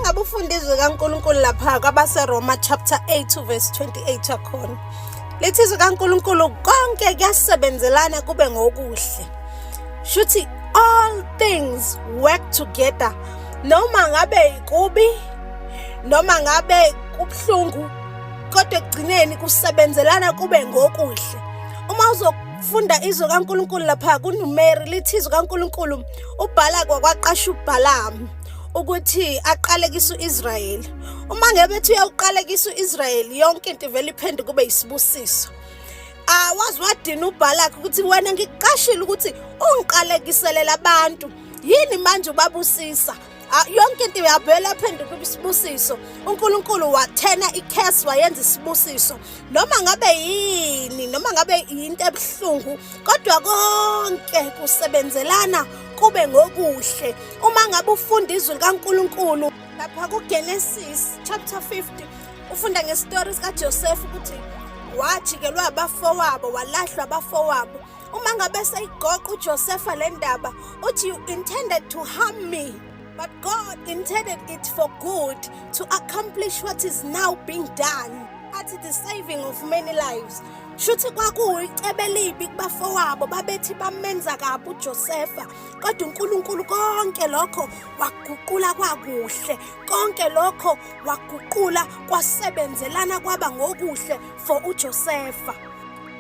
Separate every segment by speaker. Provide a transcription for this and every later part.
Speaker 1: ngabe ufunda izwi kaNkulunkulu lapha kwabaseRoma chapter 8 verse 28 akhona. Lithi izwi kaNkulunkulu konke kuyasebenzelana kube ngokuhle. Shuthi all things work together. Noma ngabe kubi, noma ngabe kubhlungu, kodwa ekugcineni kusebenzelana kube ngokuhle. Uma uzofunda izwi kaNkulunkulu lapha kuNumeri lithi izwi kaNkulunkulu uBhalaki wakwaqasha uBhalamu ukuthi aqalekise uIsrayeli. Uma ngebe ethi uyaqalekisa uIsrayeli yonke into ivele iphenduke kube isibusiso. Wazi wadina uBhalaki ukuthi wena ngikuqashile ukuthi ungiqalekisele abantu. Yini manje ubabusisa? Yonke into iyavela phenduka isibusiso. uNkulunkulu wathena ikhesi wayenza isibusiso. Noma ngabe yini, noma ngabe into ebhlungu, kodwa konke kusebenzelana kube ngokuhle. Uma ngabe ufunda izwi likaNkulunkulu lapha kuGenesis chapter 50 ufunda ngestories kaJoseph ukuthi wajikelwa abafowabo, walahlwa abafowabo. Uma ngabe seyigoqa uJoseph le ndaba uthi you intended to harm me, but God intended it for good to accomplish what is now being done, at the saving of many lives. Shuthi kwakuyicebe elibi kubafowabo babethi bamenza kabi uJosepha, kodwa uNkulunkulu konke lokho waguqula kwakuhle. Konke lokho waguqula kwasebenzelana kwaba ngokuhle for uJosepha.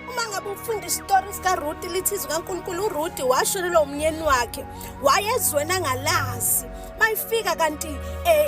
Speaker 1: Uma ngabe ufunda istories kaRuth lithi izwi kaNkulunkulu uRuth washonelwa umyeni wakhe, wayezwena ngalazi. Mayifika kanti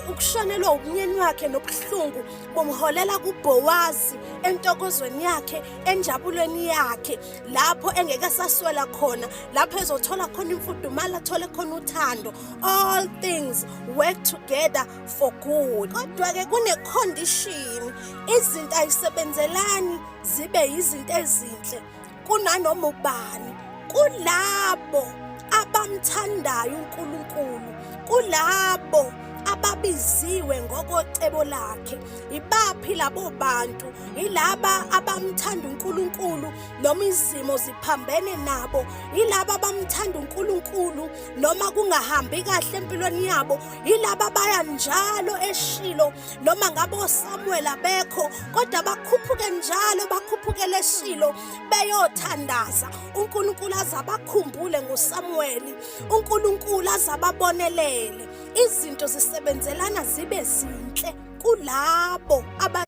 Speaker 1: ukushonelwa umyeni wakhe nobhlungu bomholela kuBowazi entokozweni yakhe, enjabulweni yakhe, lapho engeke saswela khona, lapho ezothola khona imfudumalo, athole khona uthando. All things work together for good. Kodwa ke kune condition, izinto ayisebenzelani zibe izinto ezinhle kunanoma ubani. Kulabo abamthandayo uNkulunkulu, kulabo ababiziwe ngokocebo lakhe. Ibaphi labo bantu? Ilaba abamthanda uNkulunkulu noma izimo ziphambene nabo. Ilaba abamthanda uNkulunkulu noma kungahambi kahle empilweni yabo. Ilaba baya njalo eShilo noma ngabe oSamuel abekho, kodwa bakhuphuke njalo, bakhuphukele eShilo beyothandaza. uNkulunkulu azabakhumbule ngoSamuel, uNkulunkulu azababonelele. Izinto zisebenzelana zibe zinhle kulabo